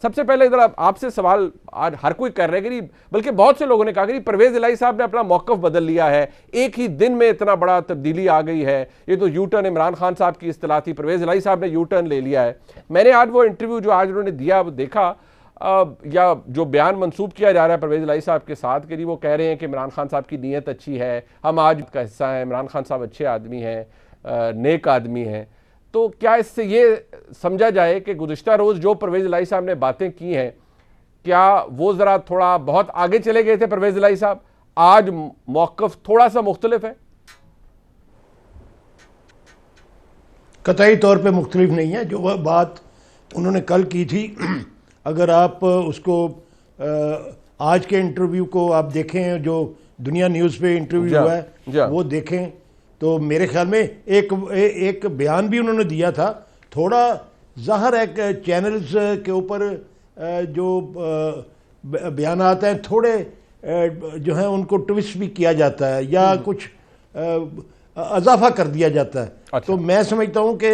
सबसे पहले इधर आपसे सवाल आज हर कोई कर रहा है कि नहीं, बल्कि बहुत से लोगों ने कहा कि परवेज इलाही साहब ने अपना मौकफ बदल लिया है, एक ही दिन में इतना बड़ा तब्दीली आ गई है, ये तो यू टर्न इमरान खान साहब की इस्तिलाह थी, परवेज इलाही साहब ने यू टर्न ले लिया है। मैंने आज वो इंटरव्यू जो आज उन्होंने दिया वो देखा, या जो बयान मंसूब किया जा रहा है परवेज इलाही साहब के साथ कि वो कह रहे हैं कि इमरान खान साहब की नीयत अच्छी है, हम आज का हिस्सा हैं, इमरान खान साहब अच्छे आदमी हैं, नेक आदमी हैं। तो क्या इससे ये समझा जाए कि गुज़िश्ता रोज़ जो परवेज इलाही साहब ने बातें की हैं, क्या वो ज़रा थोड़ा बहुत आगे चले गए थे परवेज इलाही साहब, आज मौक़िफ़ थोड़ा सा मुख्तलिफ है? कतई तौर पे मुख्तलिफ नहीं है। जो वह बात उन्होंने कल की थी, अगर आप उसको आज के इंटरव्यू को आप देखें, जो दुनिया न्यूज़ पे इंटरव्यू हुआ है वो देखें, तो मेरे ख्याल में एक बयान भी उन्होंने दिया था। थोड़ा ज़ाहिर है कि चैनल्स के ऊपर जो बयान आते हैं थोड़े जो है उनको ट्विस्ट भी किया जाता है या कुछ इजाफा कर दिया जाता है। अच्छा। तो मैं समझता हूँ कि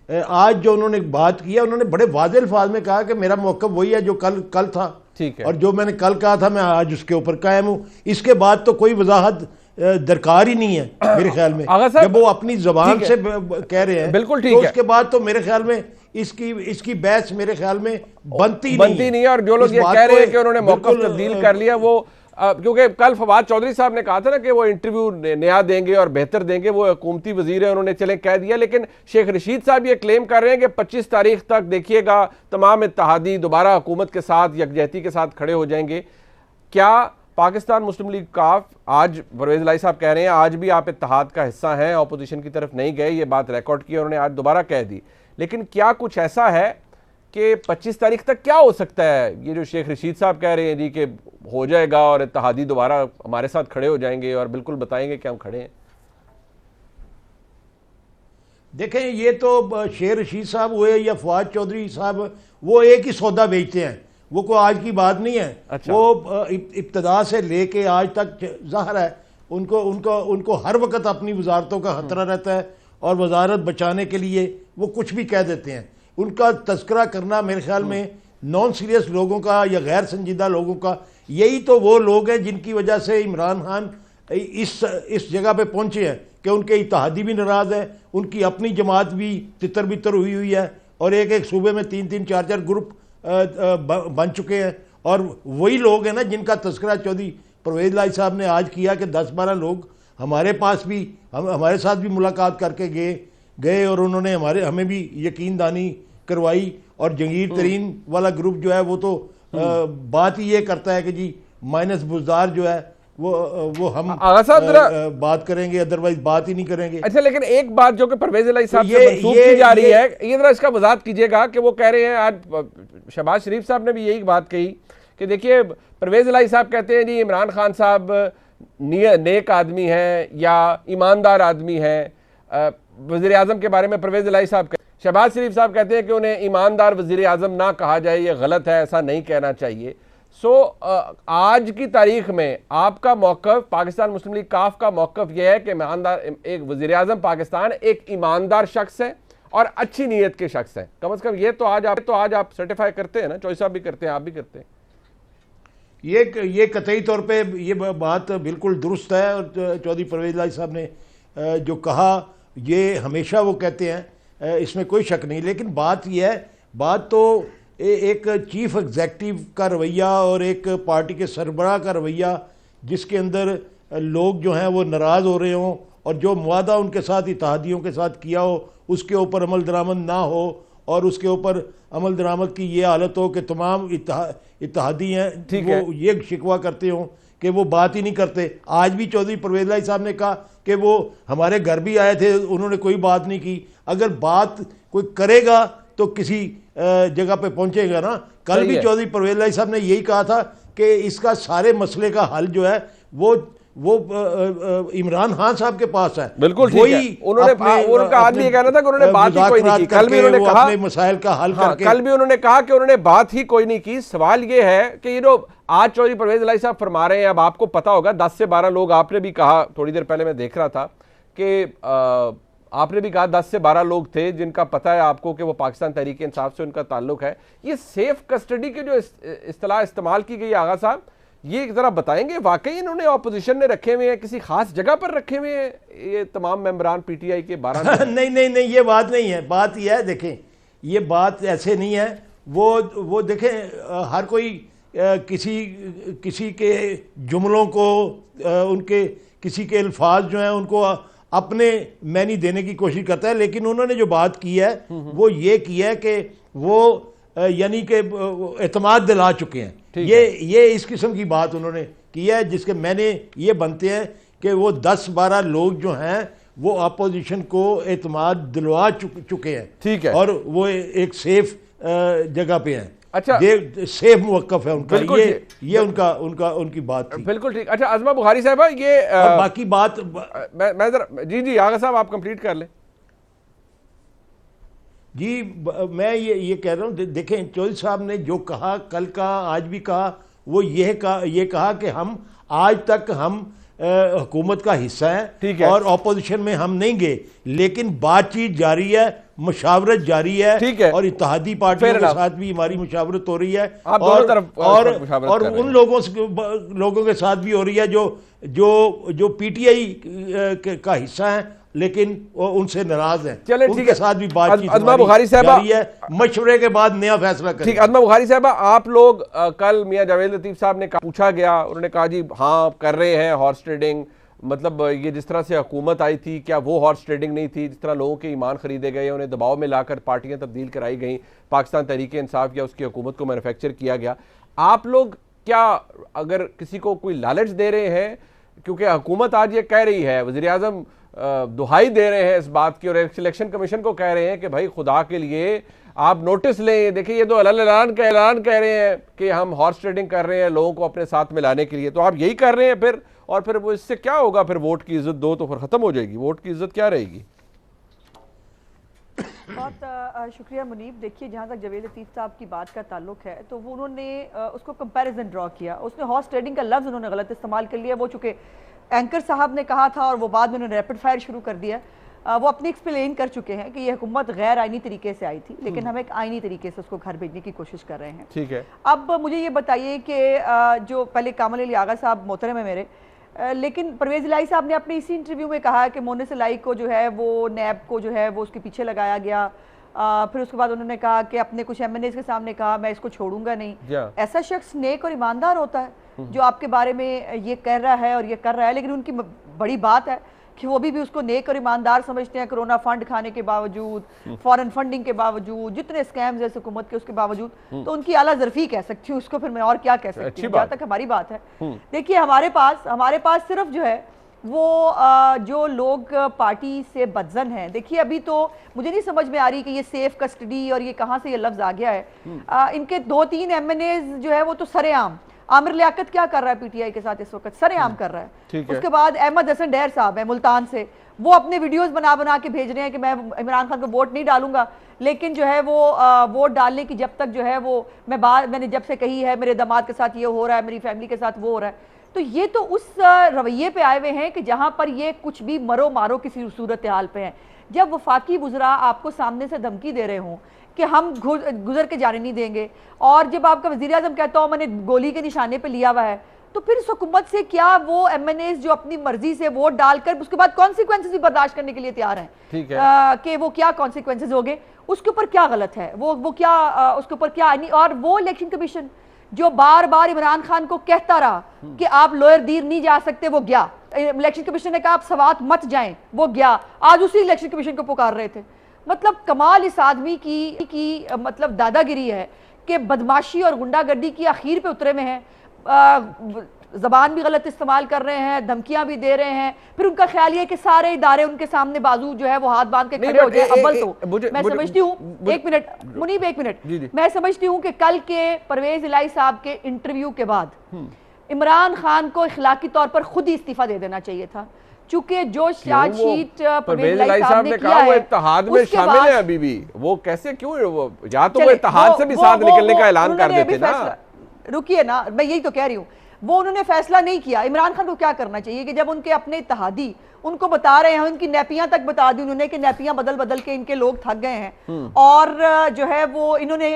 आज जो उन्होंने बात किया, उन्होंने बड़े वाज़ेह अल्फाज में कहा कि मेरा मौक़िफ़ वही है जो कल था। ठीक है। और जो मैंने कल कहा था मैं आज उसके ऊपर कायम हूँ। इसके बाद तो कोई वजाहत दरकार ही नहीं है मेरे ख्याल में। जब वो अपनी ज़बान से कह रहे हैं बिल्कुल ठीक है, तो उसके बाद तो मेरे ख्याल में इसकी बहस मेरे ख्याल में बनती नहीं है। और जो लोग ये कह रहे हैं कि उन्होंने मौक़िफ़ तब्दील कर लिया, वो क्योंकि कल फवाद चौधरी साहब ने कहा था ना कि वो इंटरव्यू नया देंगे और बेहतर देंगे, वो हुकूमती वजीर है, उन्होंने चले कह दिया। लेकिन शेख रशीद साहब ये क्लेम कर रहे हैं कि 25 तारीख तक देखिएगा तमाम इत्तेहादी दोबारा हुकूमत के साथ यकजहती के साथ खड़े हो जाएंगे। क्या पाकिस्तान मुस्लिम लीग काफ, आज परवेज इलाही साहब कह रहे हैं आज भी आप इत्तेहाद का हिस्सा हैं, अपोजिशन की तरफ नहीं गए, ये बात रिकॉर्ड की उन्होंने आज दोबारा कह दी, लेकिन क्या कुछ ऐसा है कि 25 तारीख तक क्या हो सकता है? ये जो शेख रशीद साहब कह रहे हैं जी कि हो जाएगा और इत्तेहादी दोबारा हमारे साथ खड़े हो जाएंगे और बिल्कुल बताएंगे कि हम खड़े हैं। देखें, ये तो शेख रशीद साहब हुए या फवाद चौधरी साहब, वो एक ही सौदा बेचते हैं, वो कोई आज की बात नहीं है। अच्छा। वो इब्तदा से लेके आज तक ज़ाहिर है उनको हर वक्त अपनी वजारतों का खतरा रहता है और वजारत बचाने के लिए वो कुछ भी कह देते हैं। उनका तस्करा करना मेरे ख्याल में नॉन सीरियस लोगों का या गैर संजीदा लोगों का, यही तो वो लोग हैं जिनकी वजह से इमरान खान इस जगह पे पहुंचे हैं कि उनके इत्तेहादी भी नाराज़ है, उनकी अपनी जमात भी तितर बितर हुई है और एक सूबे में 3-3 4-4 ग्रुप बन चुके हैं। और वही लोग हैं ना जिनका तस्करा चौधरी परवेज इलाही साहब ने आज किया कि 10-12 लोग हमारे पास भी हमारे साथ भी मुलाकात करके गए और उन्होंने हमें भी यकीन दानी करवाई। और जंगीर तरीन वाला ग्रुप जो है वो तो बात ही ये करता है कि जी माइनस बुजदार जो है वो हम बात करेंगे, अदरवाइज बात ही नहीं करेंगे। अच्छा, लेकिन एक बात जो कि परवेज इलाही साहब से मंसूब की जा रही है, ये जरा इसका वजाहत कीजिएगा कि वो कह रहे हैं, आज शहबाज शरीफ साहब ने भी यही बात कही कि देखिए परवेज इलाही साहब कहते हैं जी इमरान खान साहब नेक आदमी हैं या ईमानदार आदमी हैं। वज़ीर आज़म के बारे में परवेज इलाही साहब, शहबाज शरीफ साहब कहते हैं कि उन्हें ईमानदार वज़ीर आज़म ना कहा जाए, ये गलत है, ऐसा नहीं कहना चाहिए। आज की तारीख में आपका मौक़िफ़, पाकिस्तान मुस्लिम लीग काफ का मौक़िफ़ यह है कि ईमानदार एक वज़ीर आज़म पाकिस्तान एक ईमानदार शख्स है और अच्छी नीयत के शख्स हैं, कम से कम ये तो आज आप सर्टिफाई करते हैं ना, चौधरी साहब भी करते हैं, आप भी करते हैं। ये कतई तौर पे ये बात बिल्कुल दुरुस्त है और चौधरी परवेज इलाही साहब ने जो कहा ये हमेशा वो कहते हैं, इसमें कोई शक नहीं। लेकिन बात यह है, बात तो एक चीफ एग्जेक्टिव का रवैया और एक पार्टी के सरबराह का रवैया जिसके अंदर लोग जो हैं वो नाराज़ हो रहे हों और जो मुआदा उनके साथ इत्तेहादियों के साथ किया हो उसके ऊपर अमल दरामद ना हो और उसके ऊपर अमल दरामद की ये हालत हो कि तमाम इत्तेहादी हैं वो ये शिकवा करते हों कि वो बात ही नहीं करते। आज भी चौधरी परवेज इलाही साहब ने कहा कि वो हमारे घर भी आए थे, उन्होंने कोई बात नहीं की। अगर बात कोई करेगा तो किसी जगह पे पहुंचेगा ना। कल भी चौधरी परवेज इलाही साहब ने यही कहा था कि इसका सारे मसले का हल जो है वो इमरान खान साहब के पास है। बिल्कुल ठीक है। उनका आदमी ये कहना था कि उन्होंने बात ही कोई नहीं की। कल भी उन्होंने कहा अपने मसाइल का हल करके, कल भी उन्होंने कहा कि उन्होंने बात ही कोई नहीं की। सवाल ये है कि ये जो आज चौधरी परवेज इलाही साहब फरमा रहे हैं, अब आपको पता होगा 10 से 12 लोग, आपने भी कहा थोड़ी देर पहले मैं देख रहा था कि आपने भी कहा 10 से 12 लोग थे जिनका पता है आपको कि वो पाकिस्तान तहरीक इंसाफ से उनका ताल्लुक है। ये सेफ कस्टडी की जो इस्तेलाह इस्तेमाल की गई आगा साहब, ये जरा बताएंगे वाकई इन्होंने ऑपोजिशन ने रखे हुए हैं, किसी खास जगह पर रखे हुए हैं ये तमाम मेंबरान पीटीआई के 12? नहीं, ये बात नहीं है। बात यह है, देखें, ये बात ऐसे नहीं है। वो देखें, हर कोई किसी के जुमलों को, उनके किसी के अल्फाज जो हैं उनको अपने मैनी देने की कोशिश करता है, लेकिन उन्होंने जो बात की है वो ये की है कि वो यानी कि एतमाद दिला चुके हैं। ये इस किस्म की बात उन्होंने की है जिसके मैंने ये बनते हैं कि वो 10-12 लोग जो हैं वो अपोजिशन को एतमाद दिलवा चुके हैं। ठीक है, और वो एक सेफ जगह पे हैं। अच्छा, ये सेफ मुवक्कफ है उनका। ये उनकी बात थी। बिल्कुल ठीक। अच्छा अज़मा बुखारी साहबा, ये बाकी बात मैं जरा जी आगा साहब आप कंप्लीट कर लें। जी मैं ये कह रहा हूँ, देखें चौधरी साहब ने जो कहा, कल का आज भी कहा, वो ये कहा कि हम आज तक हम हुकूमत का हिस्सा है और ऑपोजिशन में हम नहीं गए, लेकिन बातचीत जारी है, मुशावरत जारी है और इत्तेहादी पार्टियों के साथ भी हमारी मुशावरत हो रही है और उन लोगों के साथ भी हो रही है जो पीटीआई का हिस्सा है लेकिन वो उनसे नाराज हैं। चले ठीक है, साथ भी बातचीत अज़मा बुखारी साहबा है, मशवरे के बाद नया फैसला करें। ठीक, अज़मा बुखारी साहबा, आप लोग कल मियां जावेद लतीफ़ साहब ने पूछा गया, उन्होंने कहा जी हाँ कर रहे हैं हॉर्स ट्रेडिंग, मतलब ये जिस तरह से हुकूमत आई थी क्या वो हॉर्स ट्रेडिंग नहीं थी, जिस तरह लोगों के ईमान खरीदे गए, उन्हें दबाव में लाकर पार्टियां तब्दील कराई गई, पाकिस्तान तहरीक इंसाफ या उसकी हुकूमत को मैन्युफैक्चर किया गया। आप लोग क्या अगर किसी को कोई लालच दे रहे हैं, क्योंकि हुकूमत आज ये कह रही है, वज़ीर आज़म दुहाई दे रहे हैं इस बात की और इलेक्शन कमीशन को कह रहे हैं कि भाई खुदा के लिए आप नोटिस लें, देखिए ये तो ऐलान कह रहे हैं कि हम हॉर्स ट्रेडिंग कर रहे हैं लोगों को अपने साथ मिलाने के लिए, तो आप यही कर रहे हैं फिर, और फिर वो इससे क्या होगा, फिर वोट की इज्जत दो तो फिर खत्म हो जाएगी, वोट की इज्जत क्या रहेगी? बहुत शुक्रिया मुनीब। देखिए जहाँ तक जावेद लतीफ़ साहब की बात का ताल्लुक है तो वो उन्होंने उसको कंपैरिजन ड्रॉ किया, उसने हॉर्स ट्रेडिंग का लफ्ज़ उन्होंने गलत इस्तेमाल कर लिया। वो चूँकि एंकर साहब ने कहा था और वो बाद में उन्होंने रैपिड फायर शुरू कर दिया, वो अपनी एक्सप्लेन कर चुके हैं कि ये हुकूमत गैर आइनी तरीके से आई थी, लेकिन हम एक आइनी तरीके से उसको घर भेजने की कोशिश कर रहे हैं। ठीक है, अब मुझे ये बताइए कि जो पहले कामल अली आगा साहब मोहतरम है मेरे, लेकिन परवेज़ इलाही साहब ने अपने इसी इंटरव्यू में कहा कि मोनिस इलाही को जो है वो नैब को जो है वो उसके पीछे लगाया गया। फिर उसके बाद उन्होंने कहा कि अपने कुछ MNAs के सामने कहा मैं इसको छोड़ूंगा नहीं। ऐसा शख्स नेक और ईमानदार होता है जो आपके बारे में ये कह रहा है और ये कर रहा है, लेकिन उनकी बड़ी बात है कि वो भी उसको नेक और ईमानदार समझते हैं। कोरोना फंड खाने के बावजूद, फॉरेन फंडिंग के बावजूद, जितने स्कैम्स है हुकूमत के उसके बावजूद, तो उनकी आला ज़रफ़ी कह सकती हूँ उसको, फिर मैं और क्या कह सकती हूँ जहाँ तक हमारी बात है। देखिए हमारे पास सिर्फ जो है वो जो लोग पार्टी से बदजन हैं, देखिए अभी तो मुझे नहीं समझ में आ रही कि ये सेफ कस्टडी और ये कहाँ से ये लफ्ज़ आ गया है। इनके 2-3 MNAs जो है वो तो सरेआम, आमिर लियाकत क्या कर रहा है पीटीआई के साथ इस वक्त, सरेआम कर रहा है। उसके बाद अहमद हसन डैर साहब है मुल्तान से, वो अपने वीडियोस बना के भेज रहे हैं कि मैं इमरान खान को वोट नहीं डालूंगा, लेकिन जो है वो वोट डालने की जब तक जो है वो मैंने जब से कही है मेरे दामाद के साथ ये हो रहा है, मेरी फैमिली के साथ वो हो रहा है, तो ये तो उस रवैये पे आए हुए हैं कि जहां पर ये कुछ भी मरो मारो किसी सूरत हाल पे हैं। जब वफाकी वुज़रा आपको सामने से धमकी दे रहे हों कि हम गुजर के जाने नहीं देंगे, और जब आपका वज़ीर आज़म कहता हो मैंने गोली के निशाने पे लिया हुआ है, तो फिर इस हुकूमत से क्या वो MNAs जो अपनी मर्जी से वोट डालकर उसके बाद कॉन्सिक्वेंसेस भी बर्दाश्त करने के लिए तैयार हैं, ठीक है कि वो क्या कॉन्सिक्वेंसेस होंगे, उसके ऊपर क्या गलत है, वो क्या उसके ऊपर क्या नहीं। और वो इलेक्शन कमीशन जो बार बार इमरान खान को कहता रहा कि आप लोअर दीर नहीं जा सकते, वो गया। इलेक्शन कमीशन ने कहा आप सवात मत जाएं, वो गया। आज उसी इलेक्शन कमीशन को पुकार रहे थे। मतलब कमाल इस आदमी की मतलब दादागिरी है कि बदमाशी और गुंडागर्दी की आखिर पे उतरे में है, जबान भी गलत इस्तेमाल कर रहे हैं, धमकियां भी दे रहे हैं, फिर उनका ख्याल ये कि सारे इदारे उनके सामने बाजू जो है वो हाथ बांध के खड़े हो जाए। अव्वल तो मैं समझती हूँ, एक मिनट मुनीब, एक मिनट, मैं समझती हूँ कि कल के परवेज इलाही साहब के इंटरव्यू के बाद इमरान खान को इखलाकी तौर पर खुद ही इस्तीफा दे देना चाहिए था, चूंकि जो चार्जशीट परवेज इलाही साहब ने किया है इत्तेहाद में शामिल है अभी भी, वो कैसे क्यों, वो या तो वो इत्तेहाद से भी साथ निकलने का ऐलान कर देते ना। रुकिए ना, मैं यही तो कह रही हूँ, वो उन्होंने फैसला नहीं किया। इमरान खान को क्या करना चाहिए कि जब उनके अपने इत्तेहादी उनको बता रहे हैं, उनकी नैपियां तक बता दी उन्होंने कि नैपियां बदल बदल के इनके लोग थक गए हैं, और जो है वो इन्होंने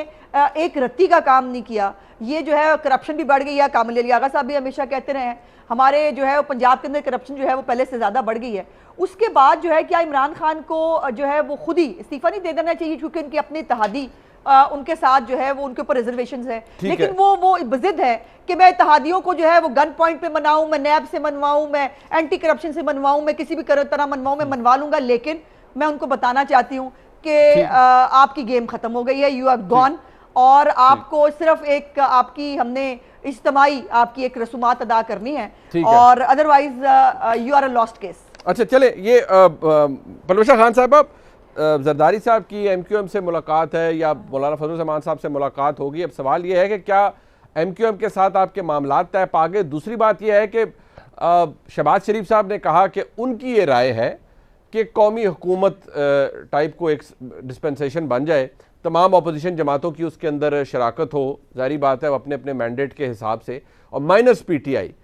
एक रत्ती का काम नहीं किया। ये जो है करप्शन भी बढ़ गई है। कामिल अली आगा साहब भी हमेशा कहते रहे हैं हमारे जो है पंजाब के अंदर करप्शन जो है वो पहले से ज्यादा बढ़ गई है। उसके बाद जो है क्या इमरान खान को जो है वो खुद ही इस्तीफा नहीं दे देना चाहिए, क्योंकि उनके अपने इत्तेहादी उनके साथ जो है वो उनके ऊपर रिजर्वेशंस है, लेकिन वो जिद है कि मैं इत्तेहादियों को जो है वो गन पॉइंट पे मनाऊं, मैं नैब से मनवाऊं, मैं एंटी करप्शन से मनवाऊं, मैं किसी भी तरह मनवाऊं, मैं मनवा लूंगा, लेकिन मैं उनको बताना चाहती हूं कि आपकी गेम खत्म हो गई है, यू आर गॉन, और आपको सिर्फ एक आपकी हमने इज्तिमाई आपकी एक रसूमात अदा करनी है, और otherwise you are a lost case. अच्छा चले, ये परवेश खान साहब, आप जरदारी साहब की एमक्यूएम से मुलाकात है या मौलाना फजल रहमान साहब से मुलाकात होगी। अब सवाल यह है कि क्या एमक्यूएम के साथ आपके मामला तय पा गए? दूसरी बात यह है कि शहबाज शरीफ साहब ने कहा कि उनकी ये राय है कि कौमी हुकूमत टाइप को एक डिस्पेंसेशन बन जाए, तमाम अपोजिशन जमातों की उसके अंदर शराकत हो, जारी बात है अपने अपने मैंडेट के हिसाब से, और माइनस पीटीआई।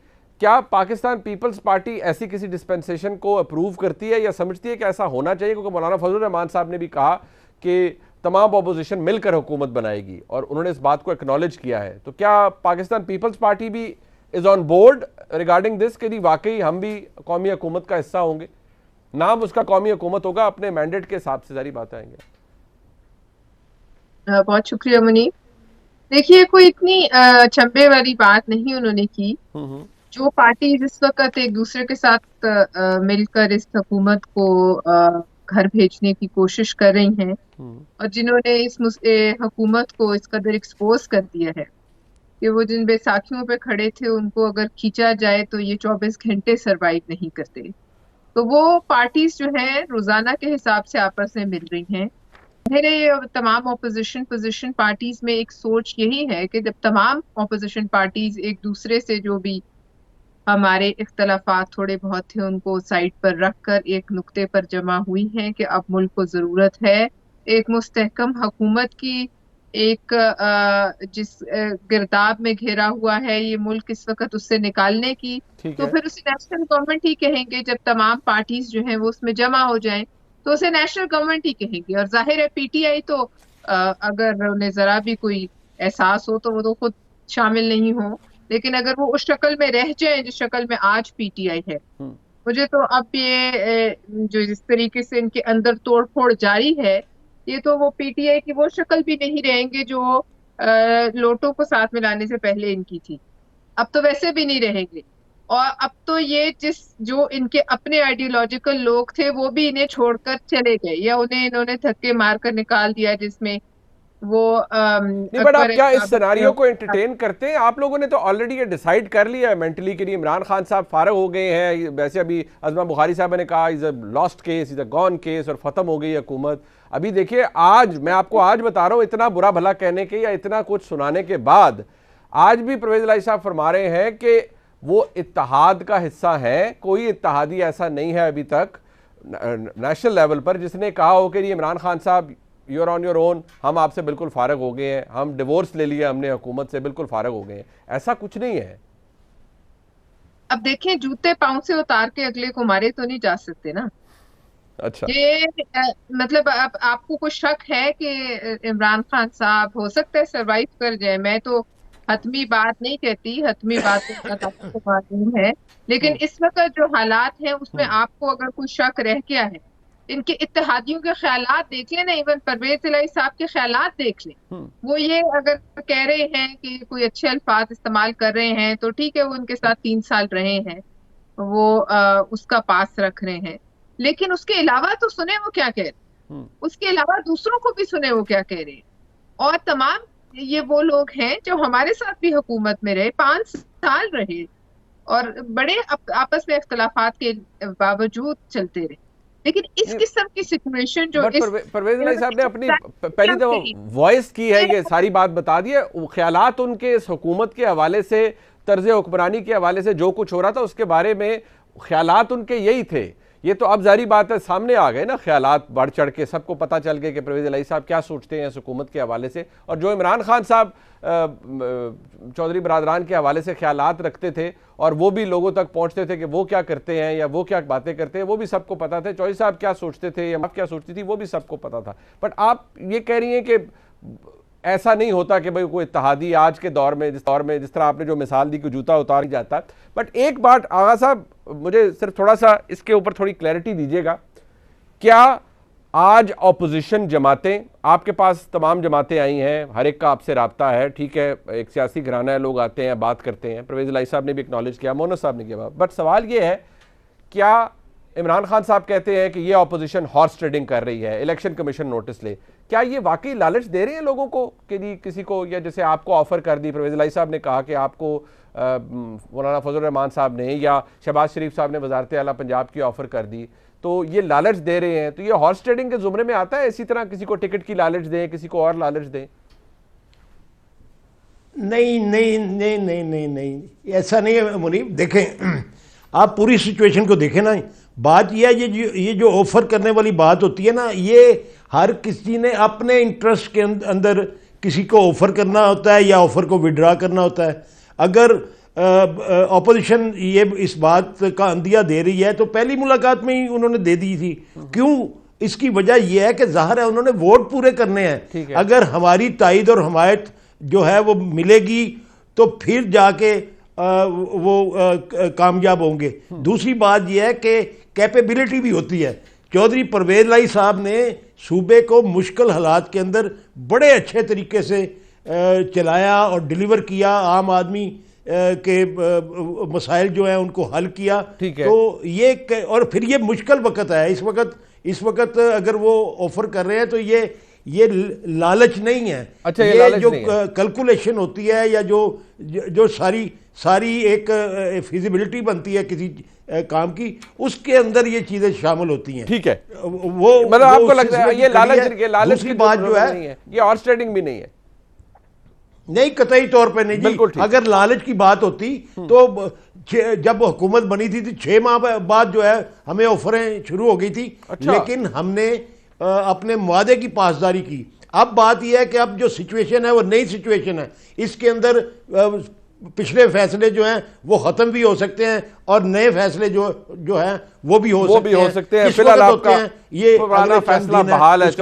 क्या पाकिस्तान पीपल्स पार्टी ऐसी किसी डिस्पेंसेशन को अप्रूव करती है या समझती है कि ऐसा होना चाहिए? क्योंकि मौलाना फजल रहमान साहब ने भी कहा कि तमाम अपोजिशन मिलकर हुकूमत बनाएगी और उन्होंने इस बात को एक्नॉलेज किया है। तो क्या पाकिस्तान पीपल्स पार्टी भी is on board regarding this कि वाकई हम भी कौमी हुकूमत का हिस्सा होंगे? नाम उसका कौमी हुकूमत होगा, अपने मैंडेट के हिसाब से सारी बातें आएंगे। बहुत शुक्रिया मुनीब। देखिए, कोई इतनी चंबे वाली बात नहीं उन्होंने की। जो पार्टी जिस वक्त एक दूसरे के साथ मिलकर इस हुकूमत को घर भेजने की कोशिश कर रही हैं और जिन्होंने इस हुकूमत को इस कदर एक्सपोज कर दिया है कि वो जिन बैसाखियों पे खड़े थे उनको अगर खींचा जाए तो ये 24 घंटे सरवाइव नहीं करते, तो वो पार्टीज जो हैं रोजाना के हिसाब से आपस में मिल रही हैं। मेरे तमाम ऑपोजिशन पोजिशन पार्टीज में एक सोच यही है कि जब तमाम ऑपोजिशन पार्टीज एक दूसरे से जो भी हमारे इख्तलाफात थोड़े बहुत थे उनको साइड पर रखकर एक नुक्ते पर जमा हुई हैं कि अब मुल्क को जरूरत है एक मुस्तहकम हुकूमत की, एक जिस गिरदाब में घिरा हुआ है ये मुल्क इस वक्त उससे निकालने की, तो फिर उसे नेशनल गवर्नमेंट ही कहेंगे। जब तमाम पार्टीज जो हैं वो उसमें जमा हो जाएं तो उसे नेशनल गवर्नमेंट ही कहेंगे। और जाहिर है पीटीआई तो अगर उन्हें जरा भी कोई एहसास हो तो वो तो खुद शामिल नहीं हो, लेकिन अगर वो उस शक्ल में रह जाए जिस शक्ल में आज पीटीआई है, मुझे तो अब ये जो जिस तरीके से इनके अंदर तोड़फोड़ जारी है, ये तो वो पीटीआई की वो शक्ल भी नहीं रहेंगे जो लोटो को साथ मिलाने से पहले इनकी थी। अब तो वैसे भी नहीं रहेंगे, और अब तो ये जो इनके अपने आइडियोलॉजिकल लोग थे वो भी इन्हें छोड़कर चले गए या उन्हें इन्होंने धक्के मारकर निकाल दिया, जिसमें वो नहीं। बट आप क्या इस सिनारियो को एंटरटेन करते हैं? आप लोगों ने तो ऑलरेडी ये डिसाइड कर लिया है मेंटली कि इमरान खान साहब फारग हो गए हैं। वैसे अभी अज़मा बुखारी साहब ने कहा is a lost case, is a gone case, और खत्म हो गई हुकूमत। अभी देखिए, आज मैं आपको आज बता रहा हूँ, इतना बुरा भला कहने के या इतना कुछ सुनाने के बाद आज भी परवेज इलाही साहब फरमा रहे हैं कि वो इत्तेहाद का हिस्सा है। कोई इत्तेहादी ऐसा नहीं है अभी तक नेशनल लेवल पर जिसने कहा हो कि इमरान खान साहब you are on your own, हम आपसे बिल्कुल फारग हो गए हैं, हम डिवोर्स ले लिया हमने हुकूमत से, बिल्कुल फारग हो गए हैं। ऐसा कुछ नहीं है। अब देखें, जूते पांव से उतार के अगले को मारे तो नहीं जा सकते ना। अच्छा, ये मतलब अब आपको कुछ शक है कि इमरान खान साहब हो सकता है सरवाइव कर जाए? मैं तो हतमी बात नहीं कहती, हतमी बात तो मालूम है, लेकिन इस वक्त जो हालात हैं उसमें आपको अगर कोई शक रह गया है, इनके इत्तेहादियों के ख्यालात देख लें ना, इवन परवेज इलाही साहब के ख्यालात देख लें। वो ये अगर कह रहे हैं कि कोई अच्छे अल्फाज इस्तेमाल कर रहे हैं तो ठीक है, वो उनके साथ 3 साल रहे हैं, वो उसका पास रख रहे हैं, लेकिन उसके अलावा तो सुने वो क्या कह रहे हैं, उसके अलावा दूसरों को भी सुने वो क्या कह रहे हैं। और तमाम ये वो लोग हैं जो हमारे साथ भी हुकूमत में रहे, 5 साल रहे और बड़े आपस में इख्तलाफात के बावजूद चलते रहे, लेकिन इस किस्म की सिचुएशन जो परवेज इलाही साहब ने अपनी पहली तो वॉइस की है, ये सारी बात बता दी है। ख्यालात उनके इस हुकूमत के हवाले से, तर्ज हुक्मरानी के हवाले से जो कुछ हो रहा था उसके बारे में ख्यालात उनके यही थे ये तो अब जारी बात है, सामने आ गए ना ख्यालात बढ़ चढ़ के, सबको पता चल गया कि परवेज़ इलाही साहब क्या सोचते हैं इस हुकूमत के हवाले से, और जो इमरान खान साहब चौधरी बरादरान के हवाले से ख्यालात रखते थे और वो भी लोगों तक पहुंचते थे कि वो क्या करते हैं या वो क्या बातें करते हैं, वो भी सबको पता था। चौधरी साहब क्या सोचते थे या आप क्या सोचती थी, वो भी सबको पता था। बट आप ये कह रही हैं कि ऐसा नहीं होता कि भाई कोई इत्तेहादी आज के दौर में, जिस तरह आपने जो मिसाल दी कि जूता उतार ही जाता। बट एक बात आगा साहब, मुझे सिर्फ थोड़ा सा इसके ऊपर थोड़ी क्लैरिटी दीजिएगा, क्या आज ऑपोजिशन जमातें, आपके पास तमाम जमातें आई हैं, हर एक का आपसे राब्ता है, ठीक है, एक सियासी घराना है, लोग आते हैं बात करते हैं, परवेज़ इलाही साहब ने भी एक्नॉलेज किया, मोहन साहब ने किया, बट सवाल ये है, क्या इमरान खान साहब कहते हैं कि ये ऑपोजिशन हॉर्स ट्रेडिंग कर रही है, इलेक्शन कमीशन नोटिस ले, क्या ये वाकई लालच दे रहे हैं लोगों को कि जी किसी को, या जैसे आपको ऑफर कर दी, परवेज़ इलाही साहब ने कहा कि आपको मौलाना फजल रहमान साहब ने या शहबाज शरीफ साहब ने वजारत आला पंजाब की ऑफर कर दी, तो ये लालच दे रहे हैं, तो ये हॉर्स ट्रेडिंग के जुमरे में आता है? इसी तरह किसी को टिकट की लालच दें, किसी को और लालच दें? नहीं नहीं नहीं नहीं नहीं नहीं, ऐसा नहीं है मुनीब। देखें, आप पूरी सिचुएशन को देखें ना। बात यह है, ये जो ऑफर करने वाली बात होती है ना, ये हर किसी ने अपने इंटरेस्ट के अंदर किसी को ऑफर करना होता है या ऑफर को विड्रा करना होता है। अगर ऑपोजिशन ये इस बात का अंदिया दे रही है तो पहली मुलाकात में ही उन्होंने दे दी थी। क्यों? इसकी वजह यह है कि जाहिर है उन्होंने वोट पूरे करने हैं। अगर हमारी ताईद और हमायत जो है वो मिलेगी तो फिर जाके वो कामयाब होंगे। दूसरी बात यह है कि कैपेबिलिटी भी होती है। चौधरी परवेज़ इलाही साहब ने सूबे को मुश्किल हालात के अंदर बड़े अच्छे तरीके से चलाया और डिलीवर किया, आम आदमी के मसाइल जो हैं उनको हल किया। तो ये, और फिर ये मुश्किल वक्त है इस वक्त अगर वो ऑफर कर रहे हैं तो ये लालच नहीं है। अच्छा, ये जो कैलकुलेशन होती है या जो सारी एक फिजिबिलिटी बनती है किसी काम की, उसके अंदर ये चीजें शामिल होती हैं। ठीक है, वो मतलब आपको लगता है ये लालच की बात जो है ये हॉर्स ट्रेडिंग भी नहीं है? नहीं, कतई तौर पे नहीं जी। अगर लालच की बात होती तो जब हुकूमत बनी थी तो 6 माह बाद जो है हमें ऑफरें शुरू हो गई थी। अच्छा। लेकिन हमने अपने वादे की पासदारी की। अब बात यह है कि अब जो सिचुएशन है वो नई सिचुएशन है। इसके अंदर पिछले फैसले जो हैं वो खत्म भी हो सकते हैं और नए फैसले जो हैं वो भी हो सकते हैं। फिलहाल आपका ये फैसला बहाल है।